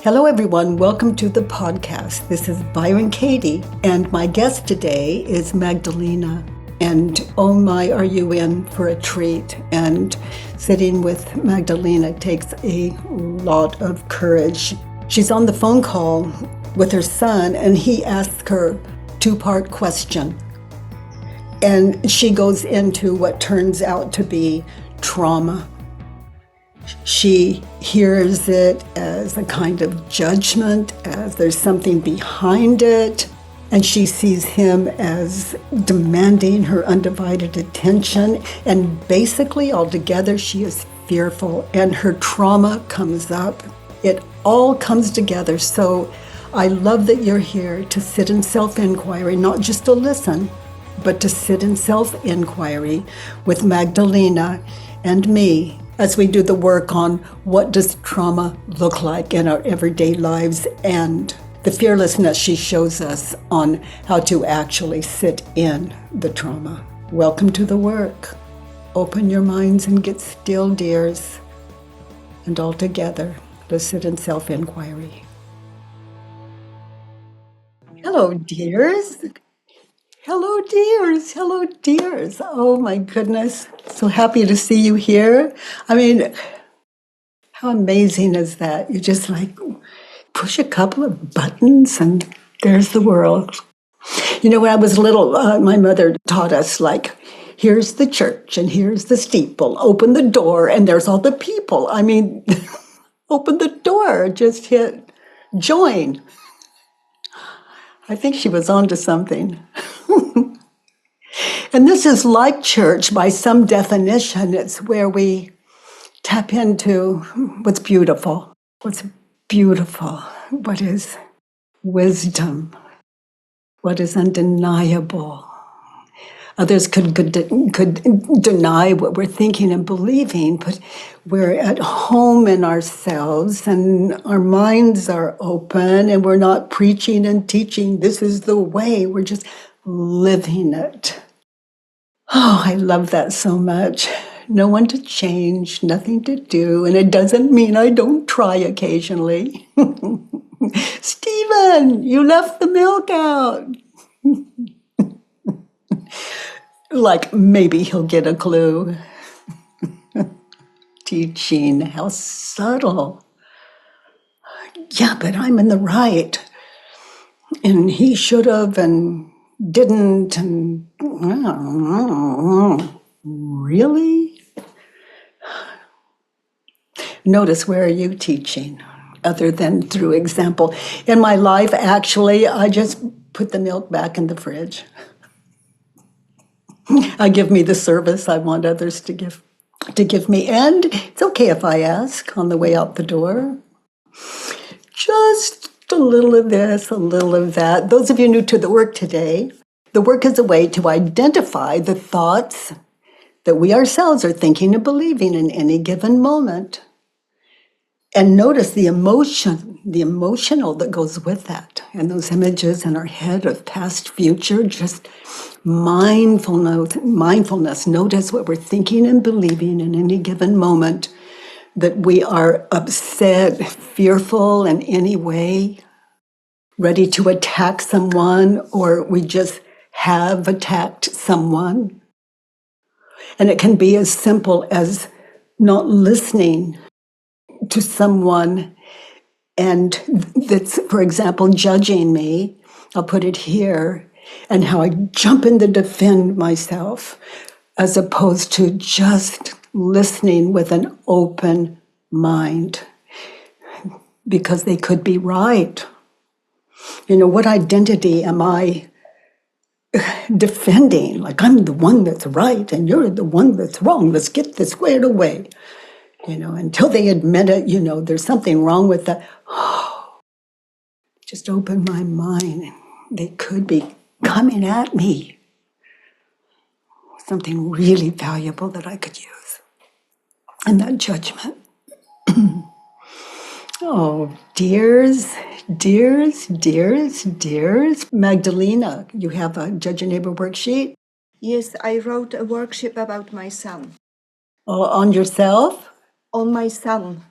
Hello, everyone. Welcome to the podcast. This is Byron Katie, and my guest today is Magdalena. And oh my, are you in for a treat? And sitting with Magdalena takes a lot of courage. She's on the phone call with her son, and he asks her a two-part question. And she goes into what turns out to be trauma. She hears it as a kind of judgment, as there's something behind it, and she sees him as demanding her undivided attention. And basically, altogether, she is fearful, and her trauma comes up. It all comes together. So I love that you're here to sit in self-inquiry, not just to listen, but to sit in self-inquiry with Magdalena and me, as we do the work on what does trauma look like in our everyday lives and the fearlessness she shows us on how to actually sit in the trauma. Welcome to the work. Open your minds and get still, dears. And all together, let's sit in self-inquiry. Hello, dears. Hello, dears. Hello, dears. Oh, my goodness. So happy to see you here. I mean, how amazing is that? You just push a couple of buttons and there's the world. You know, when I was little, my mother taught us here's the church and here's the steeple. Open the door and there's all the people. I mean, open the door, just hit join. I think she was onto something. And this is like church by some definition. It's where we tap into what's beautiful. What's beautiful? What is wisdom? What is undeniable? Others could deny what we're thinking and believing, but we're at home in ourselves and our minds are open and we're not preaching and teaching. This is the way. We're just living it. Oh, I love that so much. No one to change, nothing to do, and it doesn't mean I don't try occasionally. Stephen, you left the milk out. Maybe he'll get a clue. Teaching, how subtle. Yeah, but I'm in the right. And he should have and didn't, and really? Notice, where are you teaching, other than through example? In my life, actually, I just put the milk back in the fridge. I give me the service I want others to give me, and it's okay if I ask on the way out the door. Just a little of this, a little of that. Those of you new to the work today, the work is a way to identify the thoughts that we ourselves are thinking and believing in any given moment. And notice the emotional that goes with that. And those images in our head of past, future, just mindfulness. Notice what we're thinking and believing in any given moment. That we are upset, fearful in any way, ready to attack someone, or we just have attacked someone. And it can be as simple as not listening to someone and that's, for example, judging me. I'll put it here, and how I jump in to defend myself as opposed to just listening with an open mind, because they could be right. You know, what identity am I defending? I'm the one that's right and you're the one that's wrong. Let's get this squared away. Until they admit it, there's something wrong with that. Oh, just open my mind. They could be coming at me. Something really valuable that I could use. And that judgment. Oh, dears. Magdalena, you have a Judge Your Neighbor worksheet? Yes, I wrote a worksheet about my son. Oh, on yourself? On my son.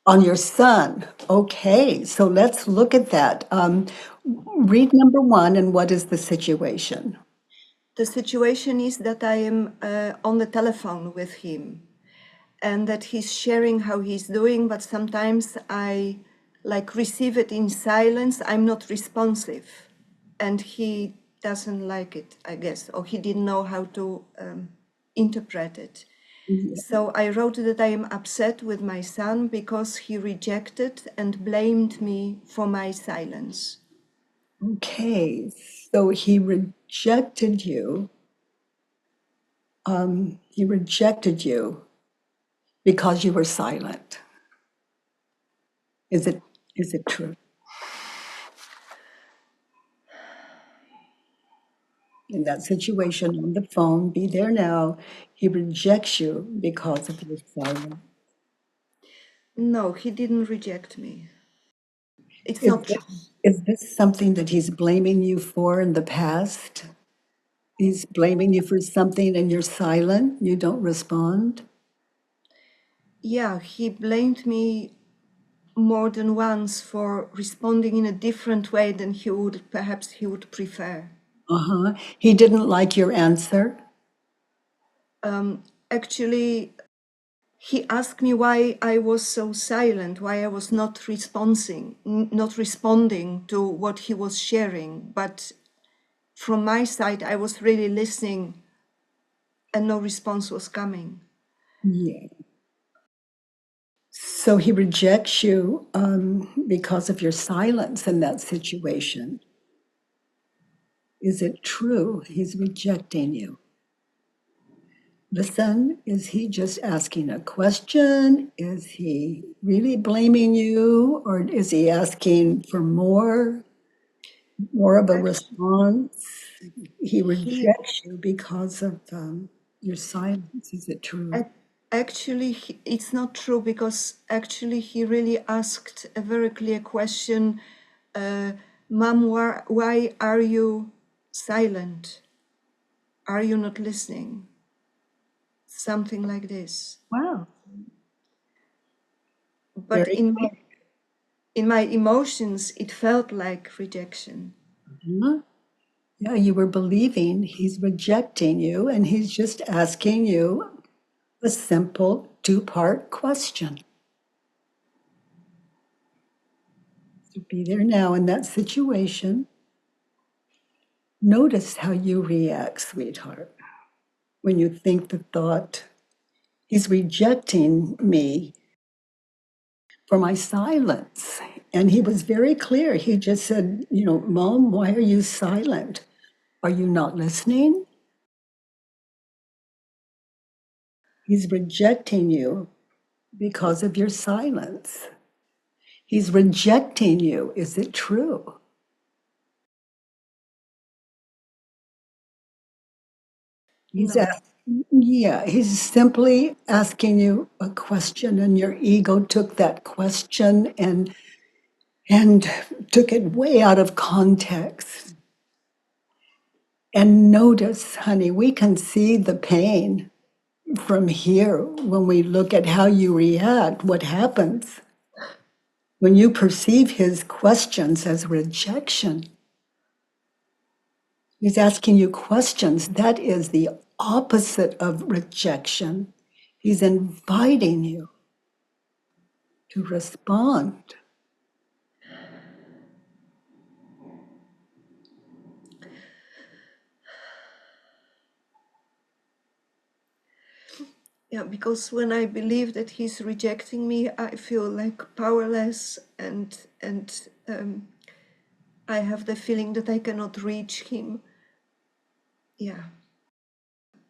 On your son. Okay, so let's look at that. Read number one, and what is the situation? The situation is that I am on the telephone with him and that he's sharing how he's doing, but sometimes I like receive it in silence. I'm not responsive and he doesn't like it, I guess, or he didn't know how to interpret it. Yeah. So I wrote that I am upset with my son because he rejected and blamed me for my silence. Okay, so he rejected you. He rejected you because you were silent. Is it true? In that situation on the phone, be there now. He rejects you because of your silence. No, he didn't reject me. It's Is not true. is this something that he's blaming you for in the past? He's blaming you for something and you're silent, you don't respond? Yeah, he blamed me more than once for responding in a different way than he would prefer. Uh-huh. He didn't like your answer? Actually, he asked me why I was so silent, why I was not not responding to what he was sharing. But from my side, I was really listening and no response was coming. Yeah. So he rejects you because of your silence in that situation. Is it true he's rejecting you? Listen, is he just asking a question? Is he really blaming you? Or is he asking for more of a Actually, response? He he rejects you because of your silence. Is it true? It's not true because actually he really asked a very clear question. Mom, why are you silent? Are you not listening? Something like this. Wow, But very in my emotions, it felt like rejection. good. Yeah, you were believing he's rejecting you and he's just asking you a simple two-part question. So be there now in that situation. Notice how you react, sweetheart, when you think the thought, he's rejecting me for my silence. And he was very clear. He just said, Mom, why are you silent? Are you not listening? He's rejecting you because of your silence. He's rejecting you. Is it true? He's No, asking, yeah, he's simply asking you a question, and your ego took that question and took it way out of context. And notice, honey, we can see the pain from here when we look at how you react, what happens when you perceive his questions as rejection. He's asking you questions. That is the opposite of rejection. He's inviting you to respond. yeah, because when I believe that he's rejecting me, I feel like powerless and I have the feeling that I cannot reach him. Yeah,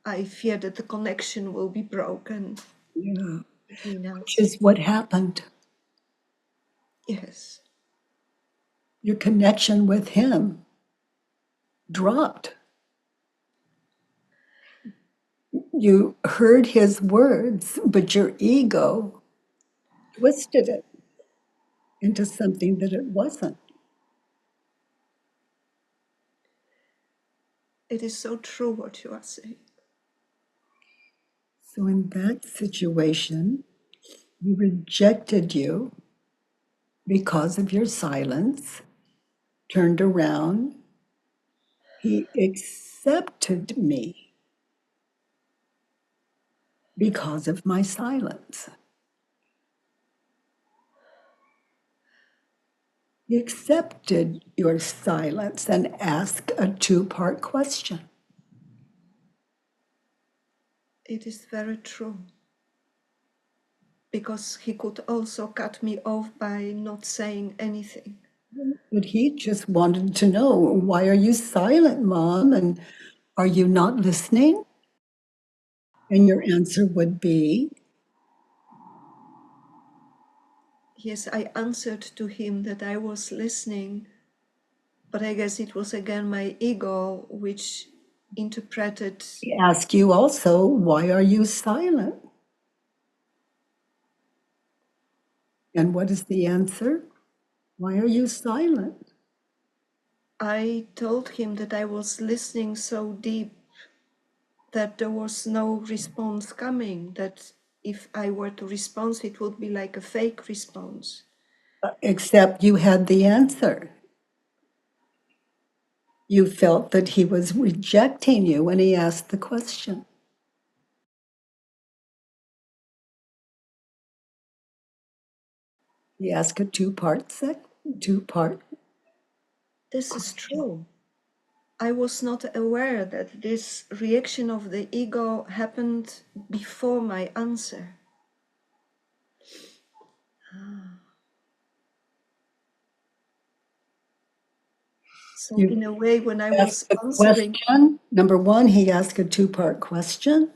I fear that the connection will be broken Yeah. between Which us. is what happened. Yes. Your connection with him dropped. You heard his words, but your ego twisted it into something that it wasn't. It is so true what you are saying. So, in that situation, He rejected you because of your silence, turned around. He accepted me because of my silence. He accepted your silence and asked a two-part question. It is very true. Because he could also cut me off by not saying anything. But he just wanted to know, why are you silent, Mom? And are you not listening? And your answer would be, Yes, I answered to him that I was listening, but I guess it was again my ego which interpreted. he asked you also, why are you silent? And what is the answer? Why are you silent? I told him that I was listening so deep that there was no response coming, that if I were to respond, it would be like a fake response. Except you had the answer. You felt that he was rejecting you when he asked the question. He asked a two-part. This is true. I was not aware that this reaction of the ego happened before my answer. So You in a way, when I was asked the answering, question. Number one, he asked a two-part question.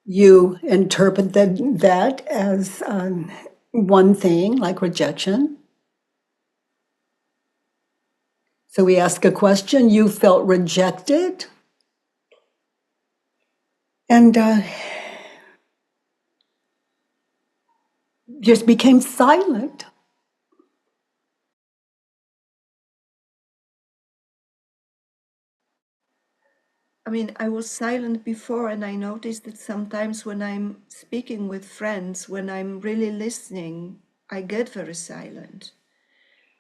You interpreted that as one thing, like rejection. So we ask a question, you felt rejected, and just became silent. I mean, I was silent before, and I noticed that sometimes when I'm speaking with friends, when I'm really listening, I get very silent.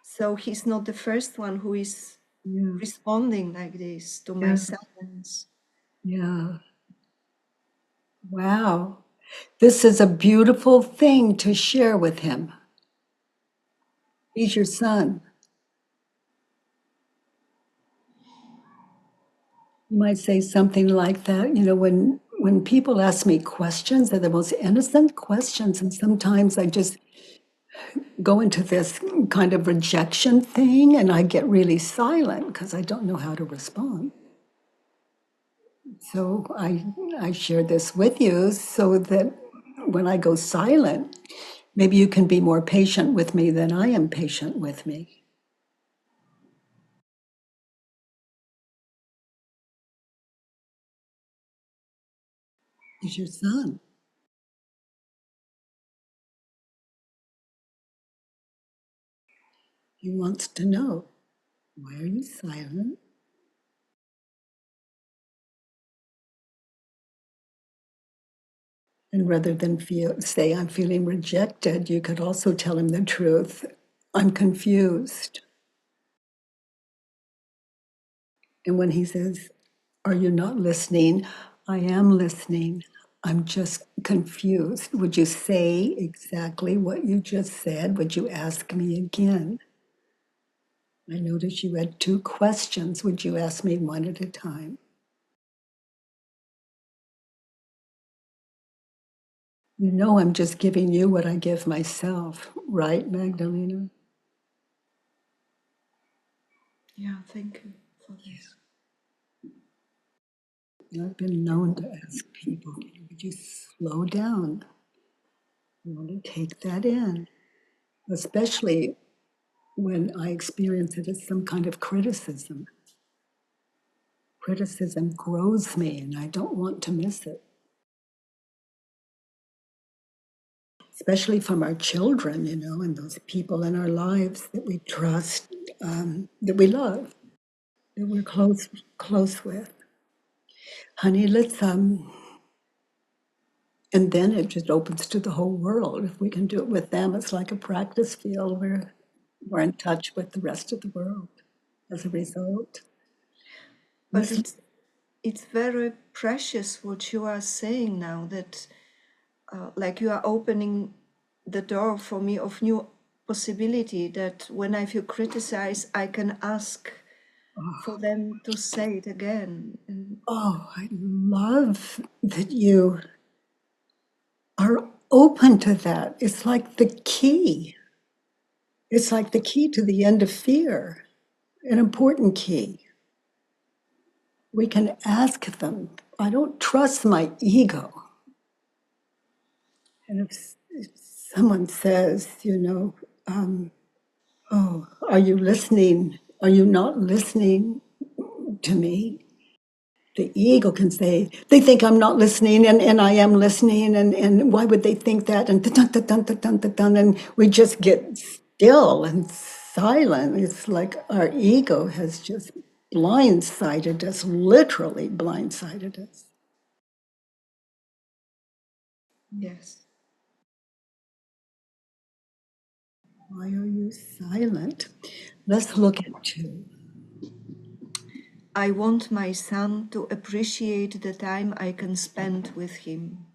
So he's not the first one who is responding like this to my silence. Yeah. Wow. This is a beautiful thing to share with him. He's your son. You might say something like that. When people ask me questions, they're the most innocent questions. And sometimes I just go into this kind of rejection thing and I get really silent because I don't know how to respond. So I share this with you so that when I go silent, maybe you can be more patient with me than I am patient with me. He's your son. He wants to know, why are you silent? And rather than say, I'm feeling rejected, you could also tell him the truth. I'm confused. And when he says, are you not listening? I am listening. I'm just confused. Would you say exactly what you just said? Would you ask me again? I noticed you had two questions. Would you ask me one at a time? You know, I'm just giving you what I give myself, right, Magdalena? Yeah, thank you for this. I've been known to ask people, would you slow down? You want to take that in, especially when I experience it as some kind of criticism. Criticism grows me, and I don't want to miss it, especially from our children, and those people in our lives that we trust, that we love, that we're close with. Honey, let's And then it just opens to the whole world. If we can do it with them, it's like a practice field where we're in touch with the rest of the world as a result. But Listen, it's very precious what you are saying now, that like you are opening the door for me of new possibility, that when I feel criticized, I can ask for them to say it again. And oh, I love that you are open to that. It's like the key. It's like the key to the end of fear, an important key. We can ask them, I don't trust my ego. And if someone says, oh, are you listening? Are you not listening to me? The ego can say, they think I'm not listening and I am listening, and why would they think that? And dun, dun, dun, dun, dun, dun, dun, and we just get still and silent. It's like our ego has just blindsided us, literally blindsided us. yes, Why are you silent? Let's look at two. I want my son to appreciate the time I can spend with him.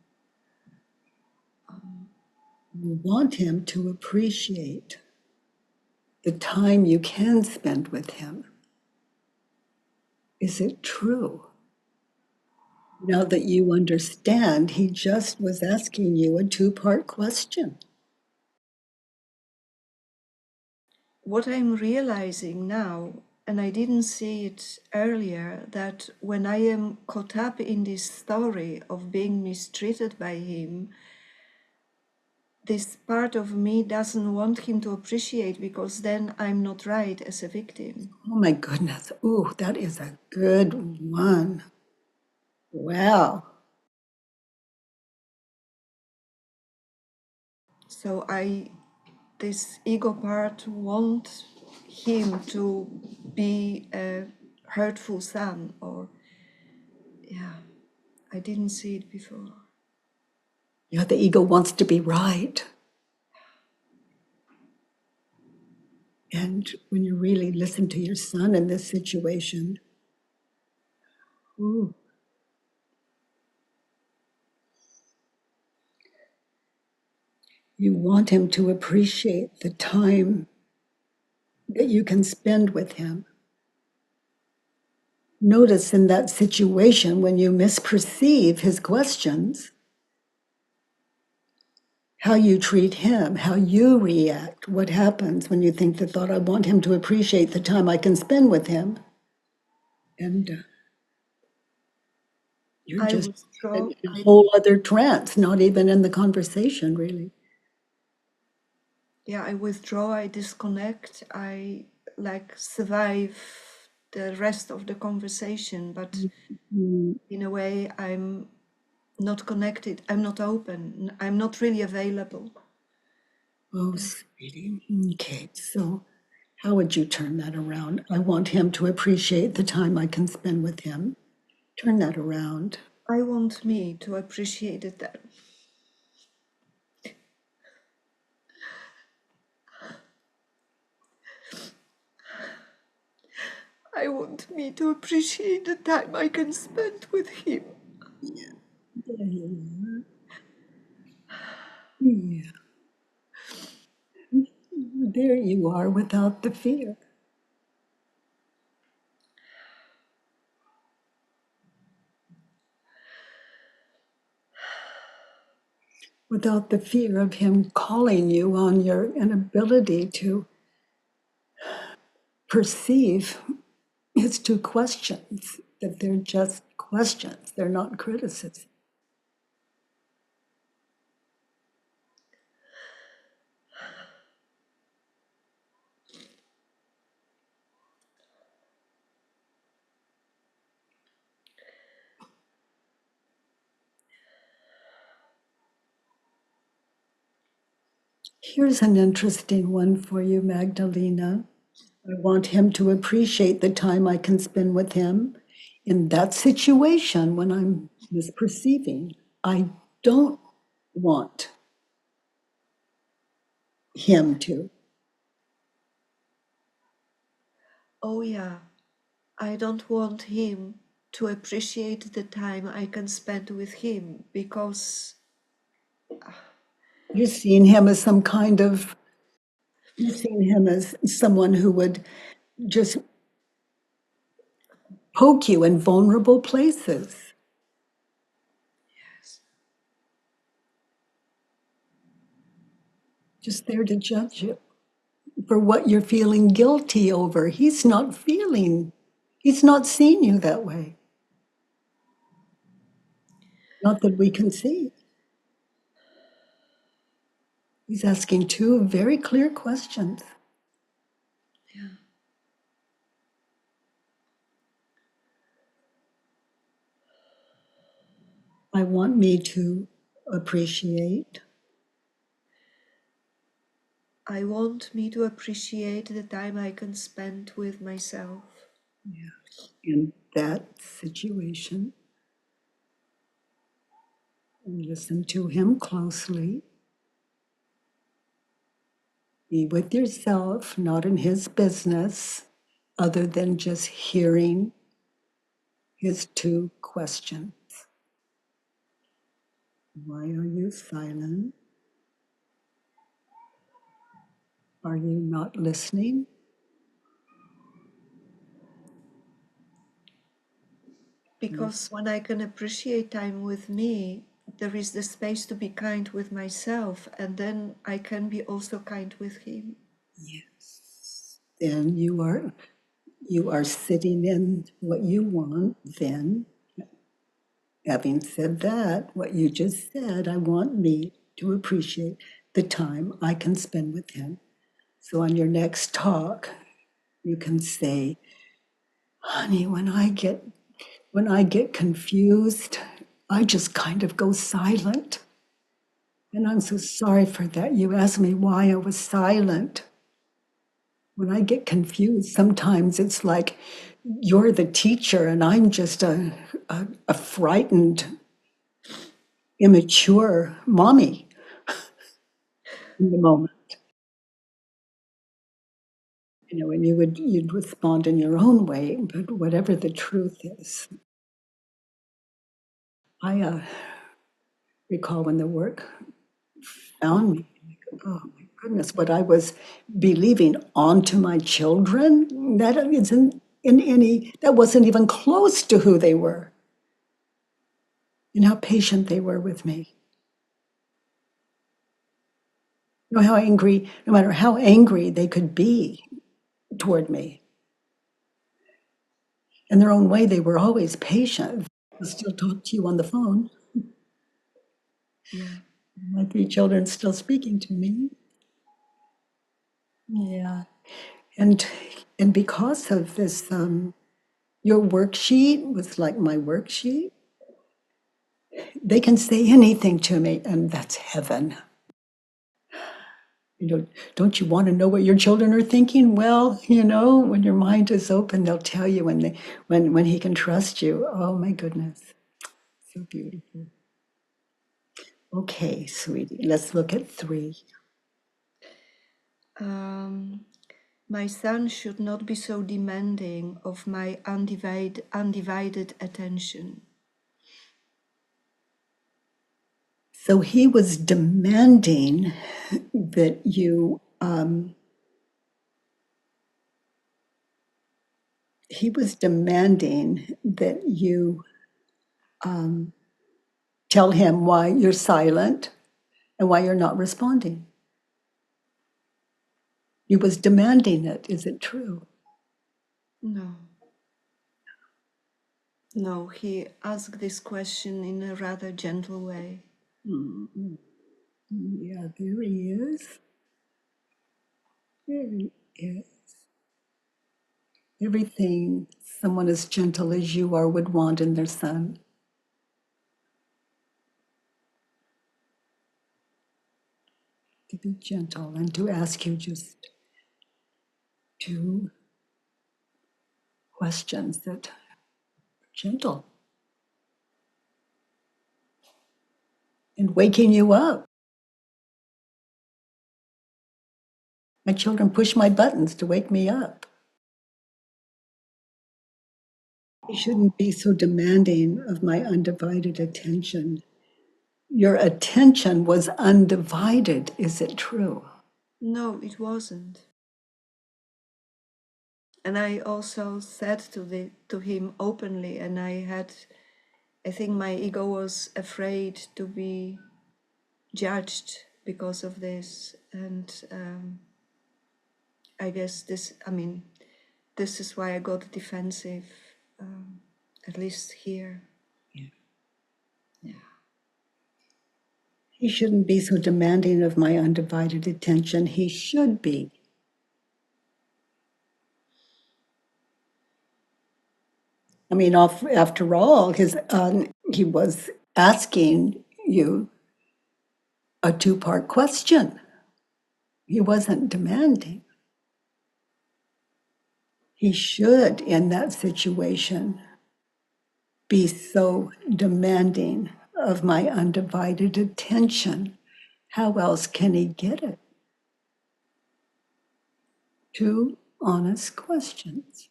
You want him to appreciate the time you can spend with him. Is it true? Now that you understand, he just was asking you a two-part question. What I'm realizing now, and I didn't see it earlier, that when I am caught up in this story of being mistreated by him, this part of me doesn't want him to appreciate, because then I'm not right as a victim. Oh my goodness. Ooh, that is a good one. Wow. So this ego part want him to be a hurtful son, or yeah, I didn't see it before. Yeah, the ego wants to be right. And when you really listen to your son in this situation, ooh, you want him to appreciate the time that you can spend with him. Notice in that situation when you misperceive his questions, how you treat him, how you react, what happens when you think the thought, I want him to appreciate the time I can spend with him. And you're I just withdraw. in a whole other trance, not even in the conversation, really. I withdraw. I disconnect. I like survive the rest of the conversation, but in a way, I'm not connected. I'm not open. I'm not really available. Oh, sweetie. Okay, so how would you turn that around? I want him to appreciate the time I can spend with him. Turn that around. I want me to appreciate it. That I want me to appreciate the time I can spend with him. There you are. Yeah. There you are without the fear. Without the fear of him calling you on your inability to perceive his two questions, that they're just questions, they're not criticism. Here's an interesting one for you, Magdalena. I want him to appreciate the time I can spend with him in that situation when I'm misperceiving. I don't want him to? Oh, yeah. I don't want him to appreciate the time I can spend with him because You're seeing him as some kind of, you're seeing him as someone who would just poke you in vulnerable places, just there to judge you for what you're feeling guilty over. He's not seeing you that way. Not that we can see. He's asking two very clear questions. yeah, I want me to appreciate. I want me to appreciate the time I can spend with myself. In that situation, and listen to him closely. Be with yourself, not in his business, other than just hearing his two questions. Why are you silent? Are you not listening? Because when I can appreciate time with me, there is the space to be kind with myself, and then I can be also kind with him. Yes. Then you are sitting in what you want. Then, having said that, what you just said, I want me to appreciate the time I can spend with him. So on your next talk, you can say, honey, when I get confused, I just kind of go silent. And I'm so sorry for that. You asked me why I was silent. When I get confused, sometimes it's like you're the teacher and I'm just a frightened, immature mommy in the moment. And you'd respond in your own way, but whatever the truth is. I recall when the work found me. Oh my goodness, what I was believing onto my children, that isn't in any, that wasn't even close to who they were and how patient they were with me. You know how angry, no matter how angry they could be toward me, in their own way, they were always patient. I still talk to you on the phone. Yeah. My three children still speaking to me. Yeah. And and because of this, your worksheet was like my worksheet. They can say anything to me, and that's heaven. Don't you want to know what your children are thinking? Well, when your mind is open, they'll tell you when he can trust you. Oh my goodness. So beautiful. Okay, sweetie, let's look at 3. My son should not be so demanding of my undivided attention. So he was demanding that you tell him why you're silent and why you're not responding. He was demanding it. Is it true? No. No, he asked this question in a rather gentle way. Mm-hmm. Yeah, there he is. There he is. Everything someone as gentle as you are would want in their son. To be gentle and to ask you just 2 questions that are gentle. and waking you up. My children push my buttons to wake me up. You shouldn't be so demanding of my undivided attention. Your attention was undivided, is it true? No, it wasn't. And I also said to him openly, and I think my ego was afraid to be judged because of this. And I guess this is why I got defensive, at least here. He shouldn't be so demanding of my undivided attention. He should be. I mean, after all, he was asking you a two-part question. He wasn't demanding. He should, in that situation, be so demanding of my undivided attention. How else can he get it? Two honest questions.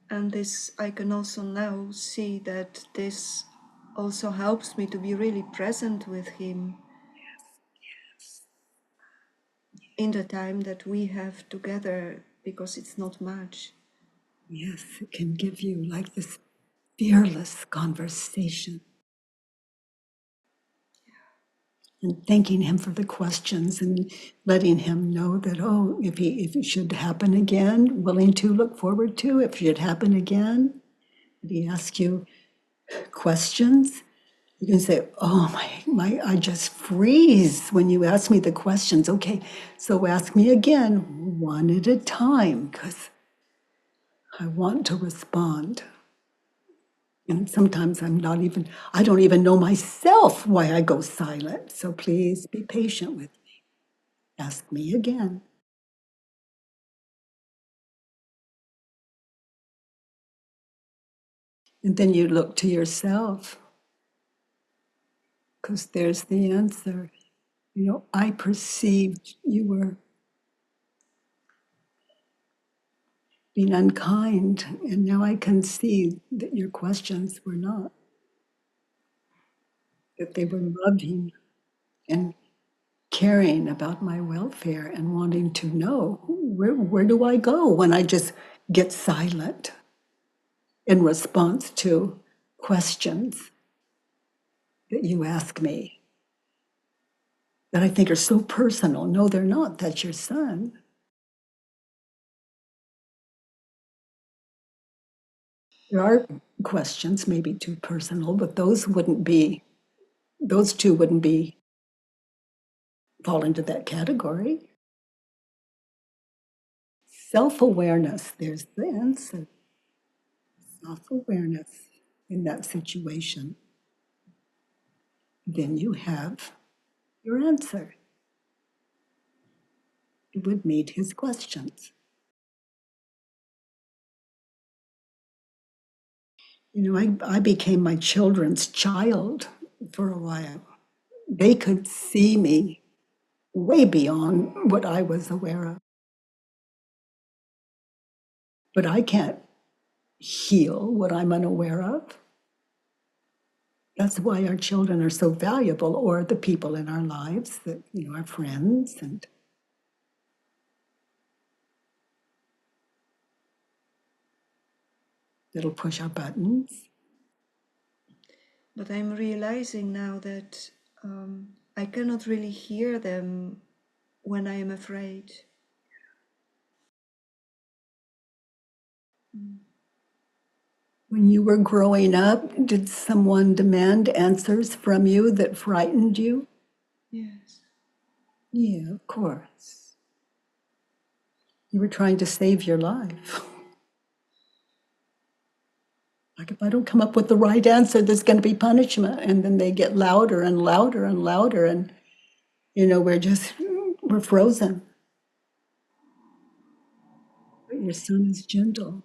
And this, I can also now see that this also helps me to be really present with him in the time that we have together, because it's not much. Yes, it can give you like this fearless conversation. And thanking him for the questions and letting him know that, oh, if it should happen again, willing to look forward to, if it should happen again, if he asks you questions, you can say, oh, I just freeze when you ask me the questions. Okay, so ask me again, one at a time, because I want to respond. And sometimes I don't even know myself why I go silent. So please be patient with me. Ask me again. And then you look to yourself, because there's the answer. I perceived you were being unkind, and now I can see that your questions were not, that they were loving and caring about my welfare and wanting to know where do I go when I just get silent in response to questions that you ask me that I think are so personal. No, they're not. That's your son. There are questions maybe too personal, but those two wouldn't be fall into that category. Self-awareness, there's the answer. Self-awareness in that situation. Then you have your answer. It would meet his questions. I became my children's child for a while. They could see me way beyond what I was aware of. But I can't heal what I'm unaware of. That's why our children are so valuable, or the people in our lives that, our friends and that'll push our buttons. But I'm realizing now that I cannot really hear them when I am afraid. When you were growing up, did someone demand answers from you that frightened you? Yes. Yeah, of course. You were trying to save your life. Like, if I don't come up with the right answer, there's going to be punishment. And then they get louder and louder and louder. And, we're frozen. But your son is gentle.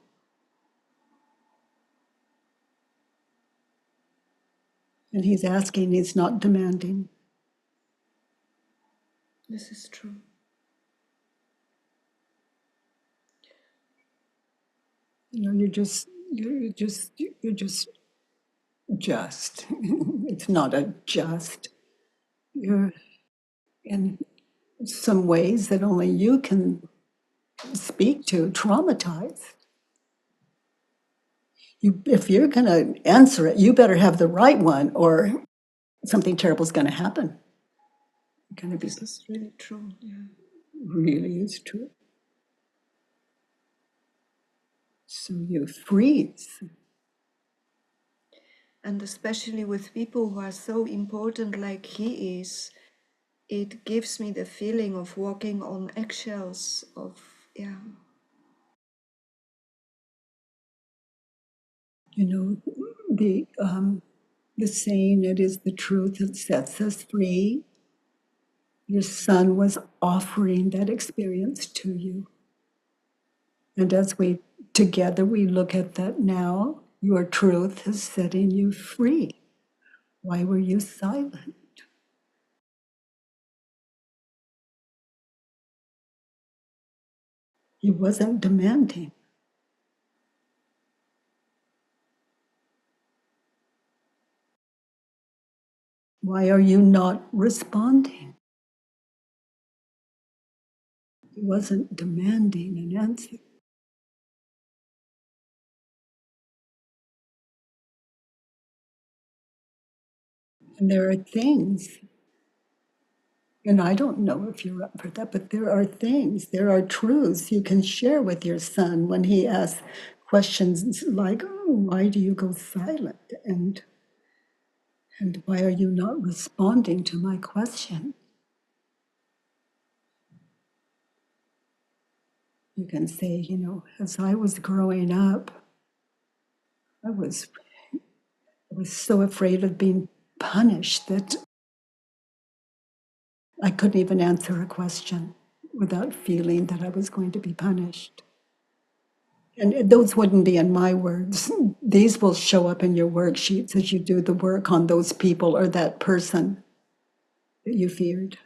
And he's asking, he's not demanding. This is true. You're just. It's not a just. You're in some ways that only you can speak to, traumatized. If you're going to answer it, you better have the right one, or something terrible is going to happen. Going to be. This is really true. Yeah. Really is true. So you freeze. And especially with people who are so important like he is, it gives me the feeling of walking on eggshells, yeah. The saying, it is the truth that sets us free. Your son was offering that experience to you. And as we together we look at that now, your truth is setting you free. Why were you silent? He wasn't demanding. Why are you not responding? He wasn't demanding an answer. And there are things, and I don't know if you're up for that, but there are things, there are truths you can share with your son when he asks questions like, oh, why do you go silent? And why are you not responding to my question? You can say, as I was growing up, I was so afraid of being punished that I couldn't even answer a question without feeling that I was going to be punished. And those wouldn't be in my words. These will show up in your worksheets as you do the work on those people or that person that you feared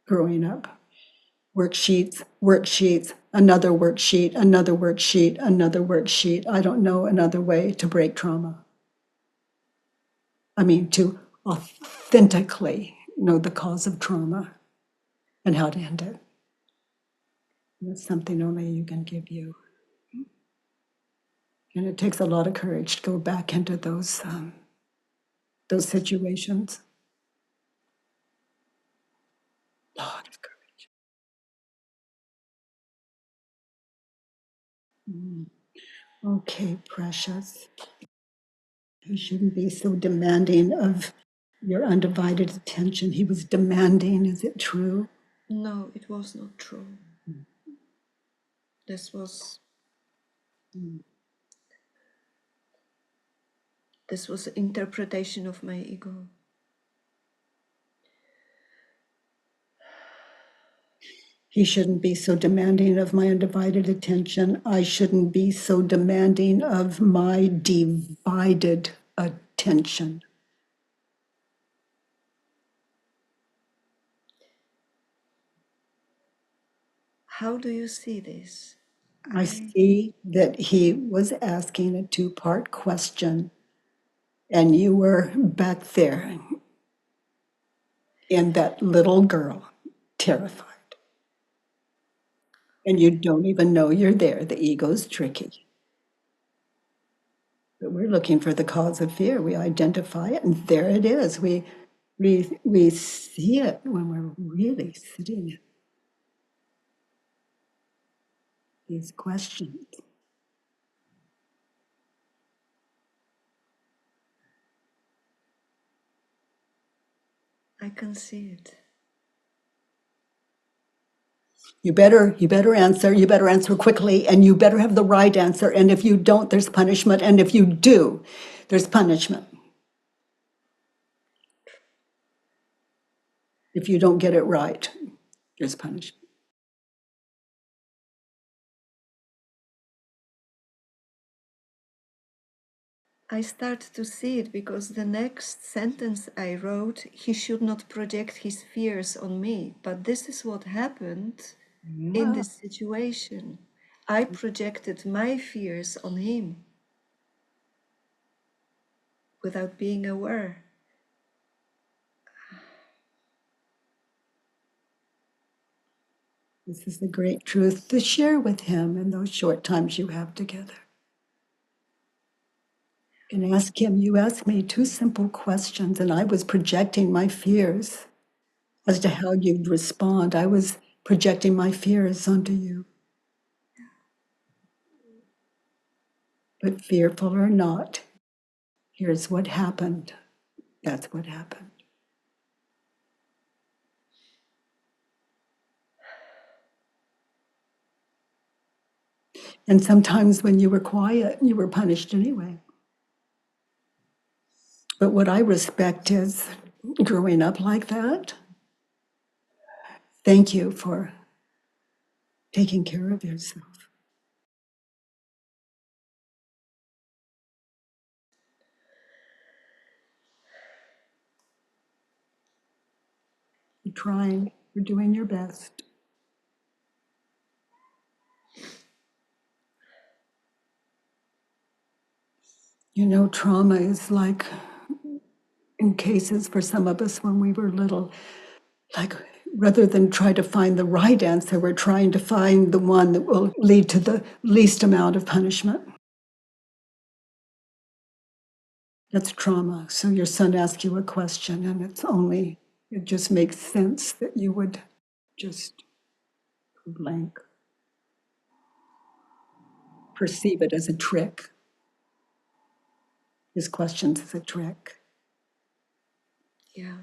growing up. Worksheets, another worksheet, another worksheet, another worksheet. I don't know another way to break trauma. I mean, to authentically know the cause of trauma and how to end it. That's something only you can give you. And it takes a lot of courage to go back into those situations. A lot of courage. Okay, precious. He shouldn't be so demanding of your undivided attention. He was demanding, is it true? No, it was not true. This was an interpretation of my ego. He shouldn't be so demanding of my undivided attention. I shouldn't be so demanding of my divided attention. How do you see this? I see that he was asking a two-part question, and you were back there in that little girl, terrified. And you don't even know you're there. The ego's tricky. But we're looking for the cause of fear. We identify it, and there it is. We see it when we're really sitting in these questions. I can see it. You better answer. You better answer quickly, and you better have the right answer. And if you don't, there's punishment. And if you do, there's punishment. If you don't get it right, there's punishment. I start to see it because the next sentence I wrote, he should not project his fears on me. But this is what happened in this situation. I projected my fears on him without being aware. This is the great truth to share with him in those short times you have together. And ask him, you asked me two simple questions, and I was projecting my fears as to how you'd respond. I was projecting my fears onto you. But fearful or not, here's what happened. That's what happened. And sometimes when you were quiet, you were punished anyway. But what I respect is growing up like that. Thank you for taking care of yourself. You're trying, you're doing your best. You know, trauma is like, in cases for some of us when we were little, like rather than try to find the right answer, we're trying to find the one that will lead to the least amount of punishment. That's trauma. So your son asks you a question, and it just makes sense that you would just blank, perceive it as a trick. His questions as a trick. Yeah.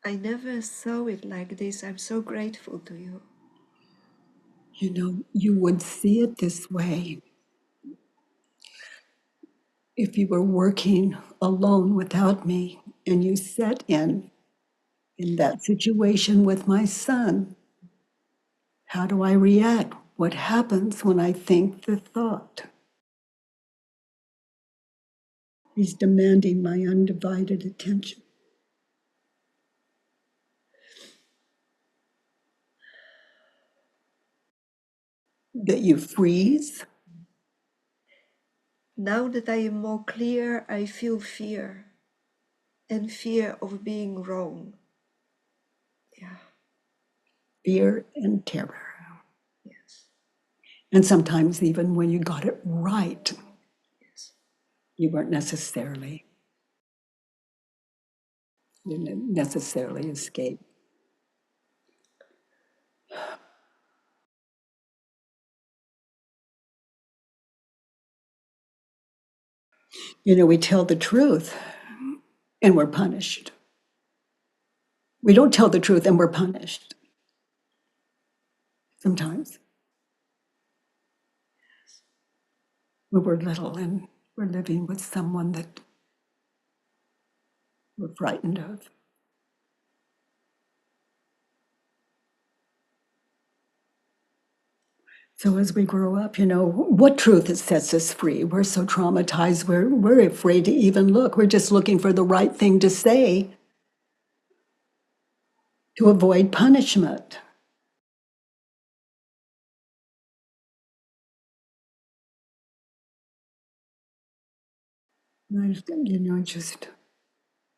I never saw it like this. I'm so grateful to you. You know, you would see it this way if you were working alone without me and you sat in that situation with my son. How do I react? What happens when I think the thought? He's demanding my undivided attention. That you freeze. Now that I am more clear, I feel fear and fear of being wrong. Yeah. Fear and terror. Yes. And sometimes even when you got it right, Yes. you weren't necessarily, you didn't necessarily escape. You know, we tell the truth and we're punished. We don't tell the truth and we're punished. Sometimes when we're little and we're living with someone that we're frightened of. So as we grow up, you know, what truth sets us free? We're so traumatized, we're afraid to even look. We're just looking for the right thing to say to avoid punishment. You know, just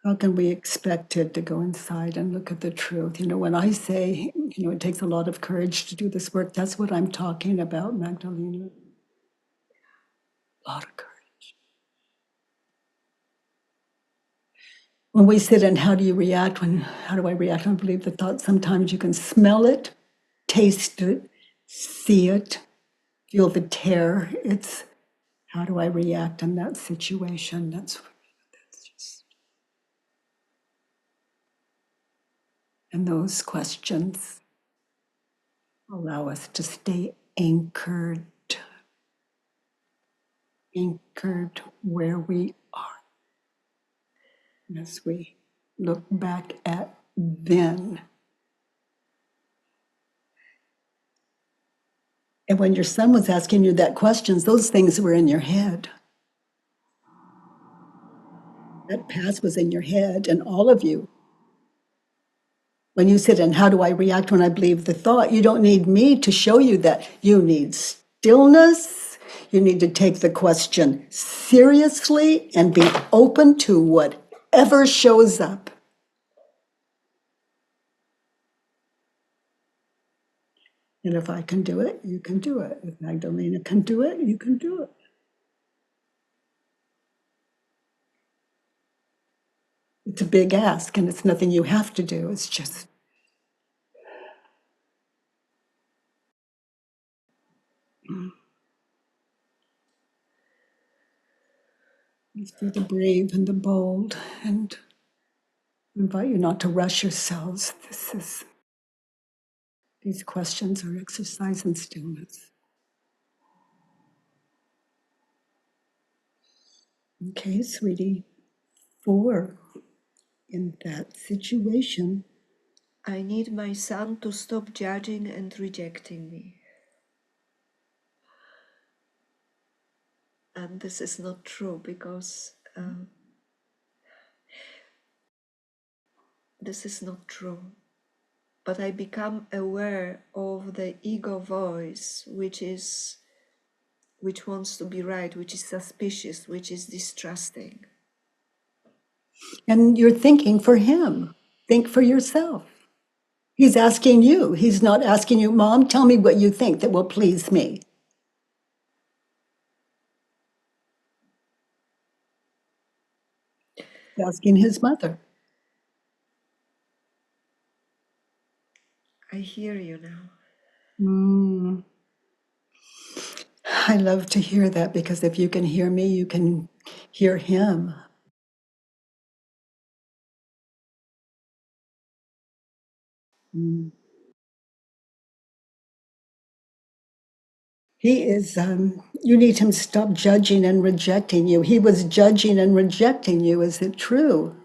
how can we expect it to go inside and look at the truth? You know, when I say, you know, it takes a lot of courage to do this work, that's what I'm talking about, Magdalena. A lot of courage. When we sit in how do you react, how do I react? I believe the thought sometimes you can smell it, taste it, see it, feel the tear. It's how do I react in that situation? That's just, and those questions allow us to stay anchored where we are. As we look back at then, And when your son was asking you that questions, those things were in your head. That past was in your head, and all of you. When you said, and how do I react when I believe the thought? You don't need me to show you that. You need stillness. You need to take the question seriously and be open to whatever shows up. And if I can do it, you can do it. If Magdalena can do it, you can do it. It's a big ask, and it's nothing you have to do. It's just it's for the brave and the bold. And I invite you not to rush yourselves. These questions are exercise in stillness. Okay, sweetie. 4. In that situation, I need my son to stop judging and rejecting me. And this is not true because this is not true. But I become aware of the ego voice, which wants to be right, which is suspicious, which is distrusting. and you're thinking for him. Think for yourself. He's asking you. He's not asking you, Mom, tell me what you think that will please me. He's asking his mother. I hear you now. I love to hear that, because if you can hear me, you can hear him. He is, you need him to stop judging and rejecting you. He was judging and rejecting you. Is it true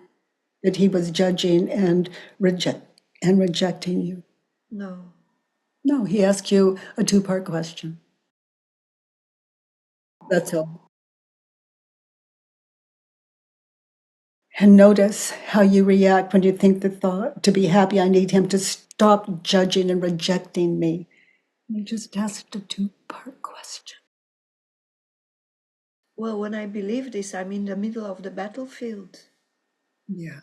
that he was judging and rejecting you? No. No, he asked you a 2-part question. That's all. And notice how you react when you think the thought, to be happy, I need him to stop judging and rejecting me. You just asked a 2-part question. Well, when I believe this, I'm in the middle of the battlefield. Yeah.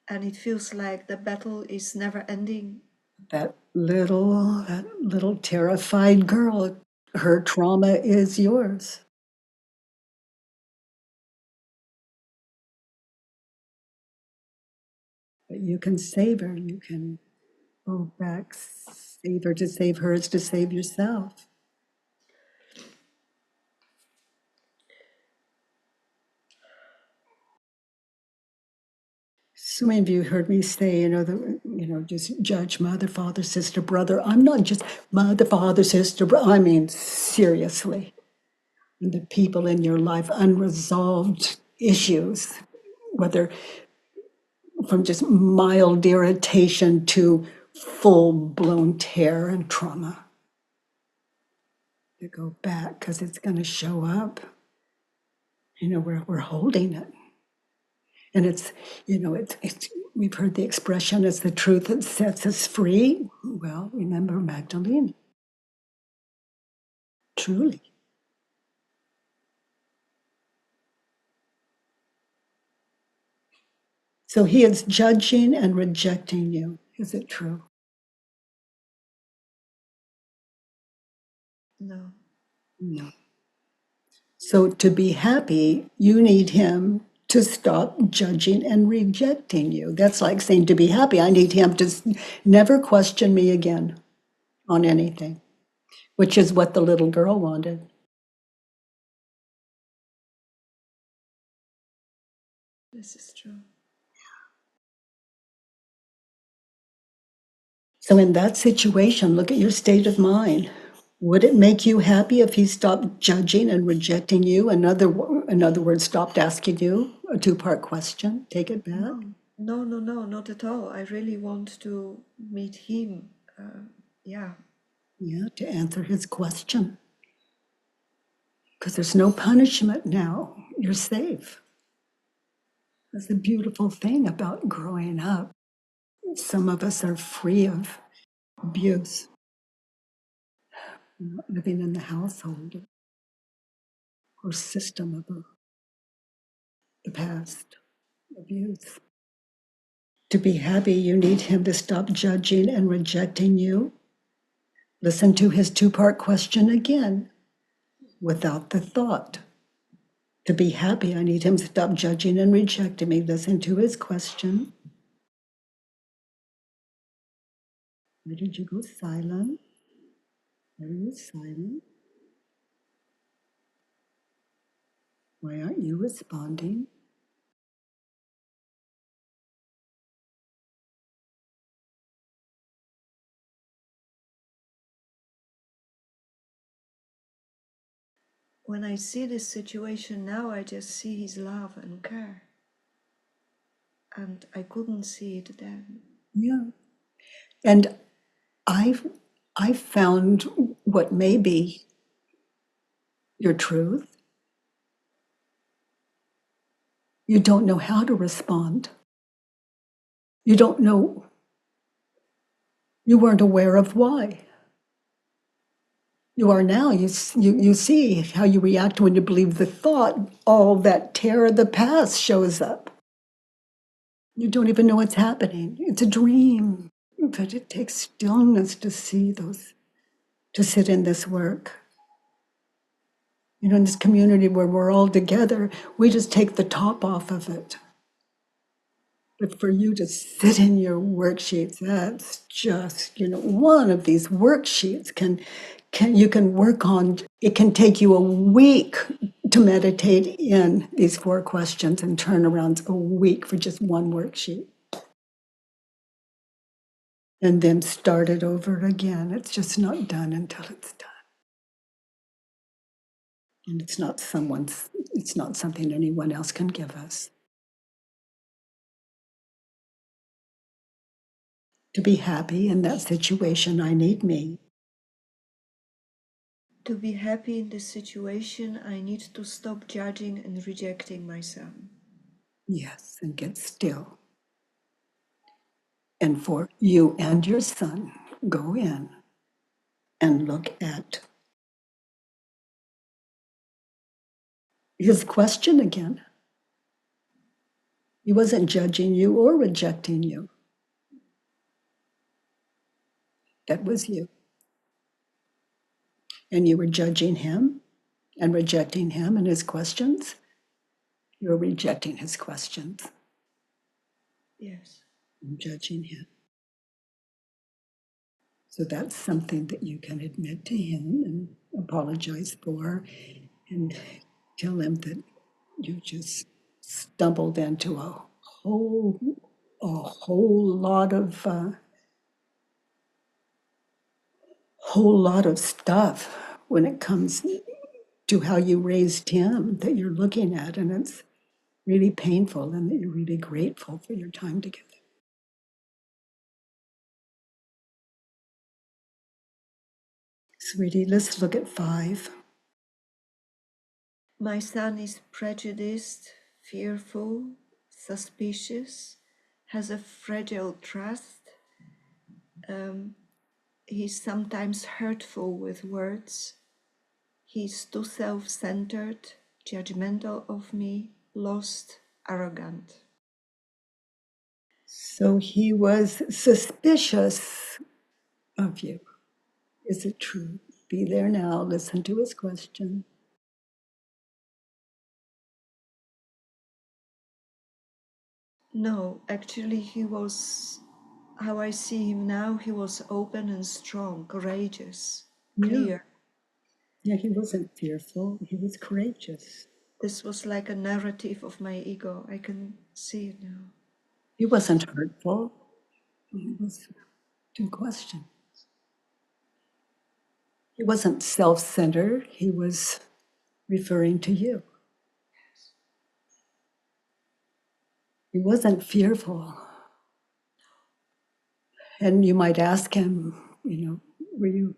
And it feels like the battle is never ending. That little terrified girl, her trauma is yours. But you can save her. You can go back, save her. To save her is to save yourself. So many of you heard me say, just judge mother, father, sister, brother. I'm not just mother, father, sister, brother. I mean, seriously. And the people in your life, unresolved issues, whether from just mild irritation to full-blown terror and trauma. To go back, because it's going to show up. We're holding it. And it's we've heard the expression, it's the truth that sets us free. Well, remember Magdalene. Truly. So he is judging and rejecting you. Is it true? No. No. So to be happy, you need him to stop judging and rejecting you. That's like saying, to be happy, I need him to never question me again on anything, which is what the little girl wanted. This is true. So in that situation, look at your state of mind. Would it make you happy if he stopped judging and rejecting you? In other words, stopped asking you a 2-part question? Take it back. No, not at all. I really want to meet him. Yeah. Yeah, to answer his question. Because there's no punishment now. You're safe. That's the beautiful thing about growing up. Some of us are free of abuse, living in the household or system of the past abuse. To be happy, you need him to stop judging and rejecting you. Listen to his two-part question again, without the thought. To be happy, I need him to stop judging and rejecting me. Listen to his question. Why did you go silent? Why are you silent? Why aren't you responding? When I see this situation now, I just see his love and care. And I couldn't see it then. Yeah. And I found what may be your truth. You don't know how to respond. You don't know, you weren't aware of why. You are now. You see how you react when you believe the thought. All that terror of the past shows up. You don't even know what's happening. It's a dream. But it takes stillness to see those, to sit in this work. You know, in this community where we're all together, we just take the top off of it. But for you to sit in your worksheets, that's just, one of these worksheets you can work on. It can take you a week to meditate in these 4 questions and turnarounds, a week for just one worksheet. And then start it over again. It's just not done until it's done. And it's not something anyone else can give us. To be happy in that situation, I need me. To be happy in this situation, I need to stop judging and rejecting my son. Yes, and get still. And for you and your son, go in and look at his question again. He wasn't judging you or rejecting you. That was you. And you were judging him and rejecting him and his questions. You're rejecting his questions Yes. and judging him. So that's something that you can admit to him and apologize for and tell him that you just stumbled into a whole lot of stuff when it comes to how you raised him that you're looking at, and it's really painful, and that you're really grateful for your time together. Sweetie, let's look at 5. My son is prejudiced, fearful, suspicious, has a fragile trust. He's sometimes hurtful with words. He's too self-centered, judgmental of me, lost, arrogant. So he was suspicious of you. Is it true? Be there now. Listen to his question. No, actually he was, how I see him now, he was open and strong, courageous, clear. Yeah, he wasn't fearful. He was courageous. This was like a narrative of my ego. I can see it now. He wasn't hurtful. He was 2 questions. He wasn't self-centered. He was referring to you. He wasn't fearful. And you might ask him, were you?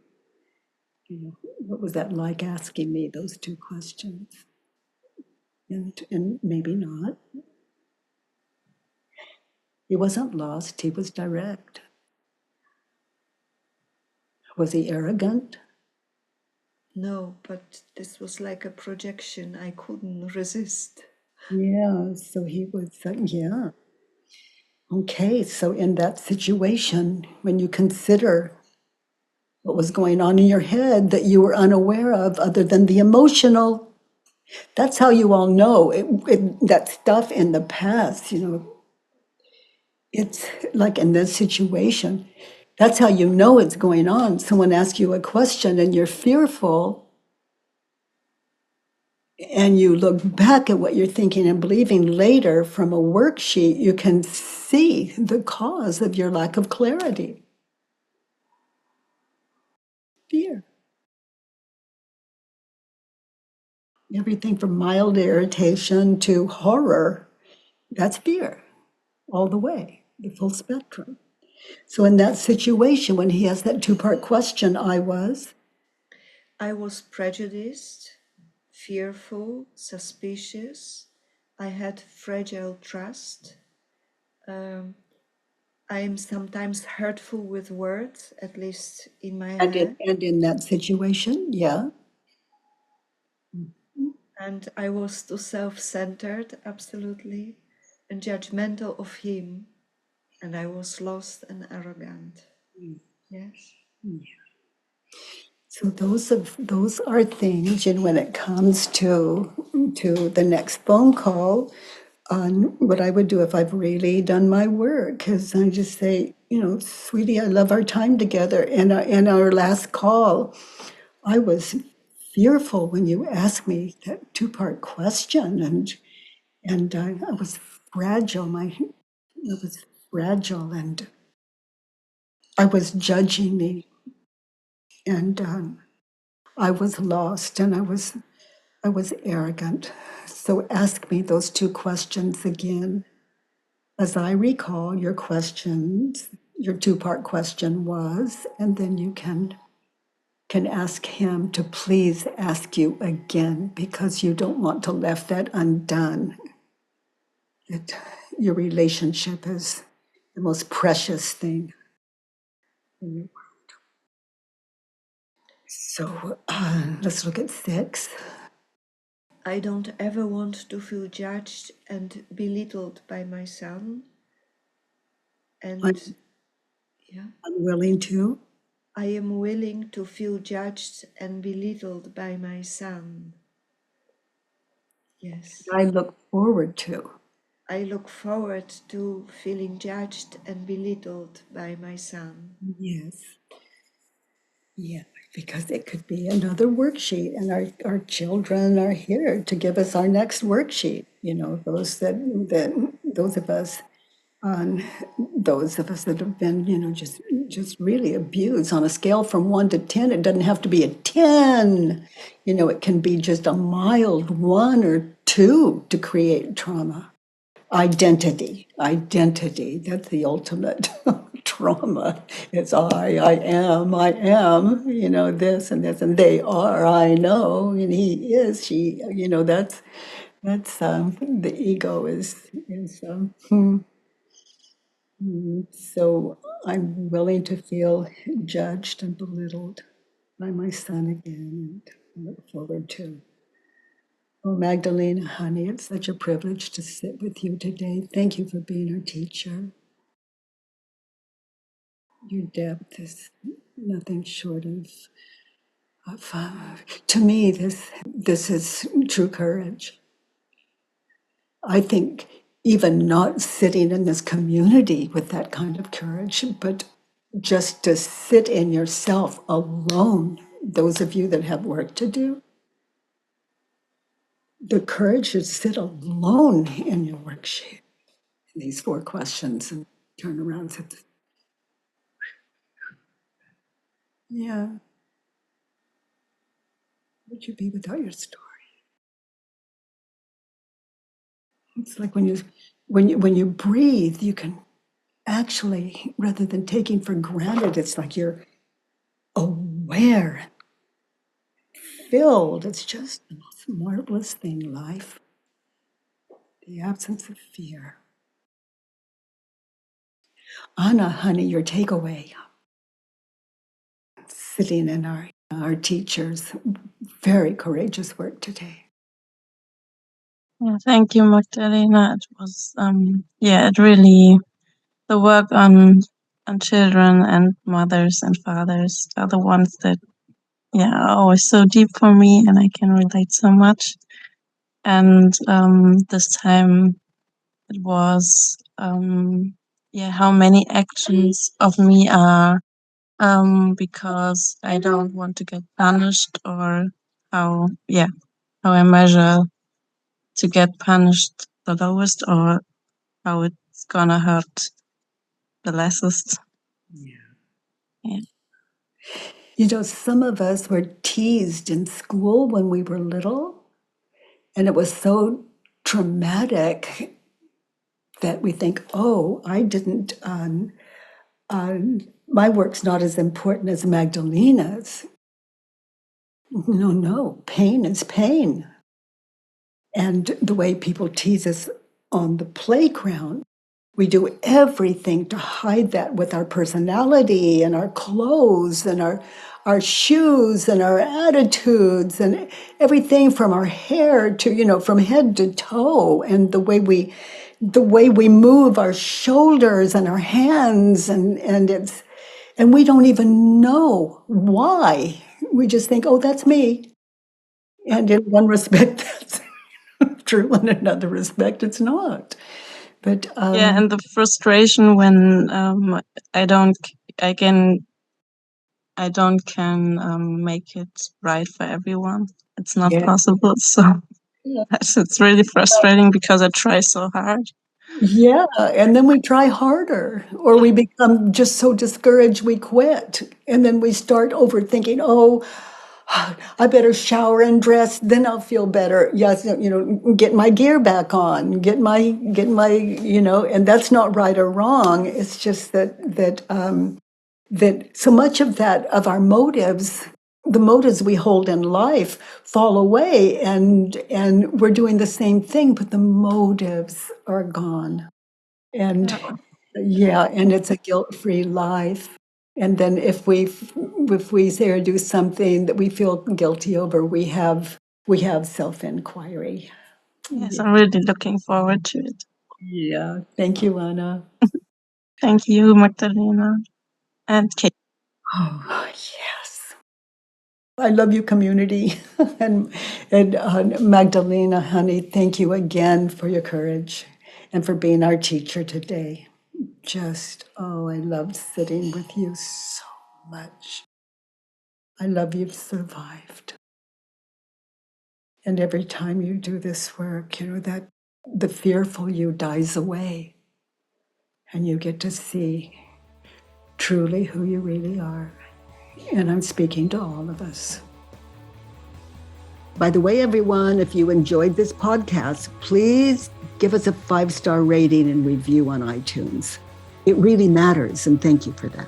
What was that like asking me those two questions? And maybe not. He wasn't lost, he was direct. Was he arrogant? No, but this was like a projection. I couldn't resist. Yeah, so he was, yeah. Okay, so in that situation, when you consider what was going on in your head that you were unaware of, other than the emotional, that's how you all know that stuff in the past, it's like in this situation, that's how you know it's going on. Someone asks you a question and you're fearful, and you look back at what you're thinking and believing later from a worksheet, you can see the cause of your lack of clarity. Fear. Everything from mild irritation to horror, that's fear all the way, the full spectrum. So in that situation, when he has that two-part question, I was prejudiced, fearful, suspicious. I had fragile trust. Um, I am sometimes hurtful with words, at least in my head. and in that situation, yeah. And I was too self-centered, absolutely, and judgmental of him. And I was lost and arrogant. Yes. So those are things, and when it comes to the next phone call, on what I would do if I've really done my work, is I just say, sweetie, I love our time together. And in our last call, I was fearful when you asked me that two-part question, and I was fragile. I was fragile, and I was judging me, and I was lost, and I was arrogant. So ask me those two questions again. As I recall your questions, your two-part question was, and then you can ask him to please ask you again, because you don't want to left that undone. That your relationship is the most precious thing in your world. So let's look at 6. I don't ever want to feel judged and belittled by my son. I'm And yeah, unwilling to. I am willing to feel judged and belittled by my son. Yes. I look forward to. I look forward to feeling judged and belittled by my son. Yes. Yeah, because it could be another worksheet, and our children are here to give us our next worksheet. Those of us on those of us that have been, just really abused on a scale from 1 to 10. It doesn't have to be a 10. It can be just a mild 1 or 2 to create trauma. Identity, that's the ultimate trauma. It's I am, this and this, and they are, I know, and he is, she, that's the ego is so I'm willing to feel judged and belittled by my son again, and I look forward to. Oh, Magdalena, honey, it's such a privilege to sit with you today. Thank you for being our teacher. Your depth is nothing short to me, this is true courage. I think even not sitting in this community with that kind of courage, but just to sit in yourself alone, those of you that have work to do, the courage to sit alone in your worksheet, in these 4 questions, and turn around and say, yeah, would you be without your story? It's like when you breathe, you can actually, rather than taking for granted, it's like you're aware filled. It's just the most marvelous thing, life. The absence of fear. Anna, honey, your takeaway. Sitting in our teachers' very courageous work today. Yeah, thank you, Magdalena. It was, it really, the work on children and mothers and fathers are the ones that, are always so deep for me, and I can relate so much. And this time it was, how many actions of me are because I don't want to get punished, or how I measure to get punished the lowest, or how it's gonna hurt the lessest. Yeah. Some of us were teased in school when we were little, and it was so traumatic that we think, oh, I didn't, my work's not as important as Magdalena's. No, pain is pain. And the way people tease us on the playground, we do everything to hide that with our personality and our clothes and our shoes and our attitudes and everything from our hair to, from head to toe, and the way we move our shoulders and our hands, and we don't even know why. We just think, oh, that's me. And in one respect, that's true. In another respect, it's not. But and the frustration when I don't can make it right for everyone. It's not possible. So it's really frustrating because I try so hard. Yeah, and then we try harder, or we become just so discouraged we quit, and then we start overthinking. Oh, I better shower and dress, then I'll feel better. Yes, get my gear back on, get my, and that's not right or wrong. It's just that so much of our motives, the motives we hold in life, fall away, and we're doing the same thing, but the motives are gone. And and it's a guilt-free life. And then if we say or do something that we feel guilty over, we have self-inquiry. Yes, I'm really looking forward to it. Yeah. Thank you, Anna. Thank you, Magdalena and Kate. Oh, yes. I love you, community. and Magdalena, honey, thank you again for your courage and for being our teacher today. I loved sitting with you so much. I love you've survived. And every time you do this work, that the fearful you dies away, and you get to see truly who you really are. And I'm speaking to all of us. By the way, everyone, if you enjoyed this podcast, please give us a 5-star rating and review on iTunes. It really matters, and thank you for that.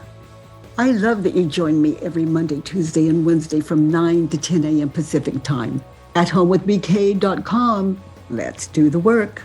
I love that you join me every Monday, Tuesday, and Wednesday from 9 to 10 a.m. Pacific time at homewithbk.com. Let's do the work.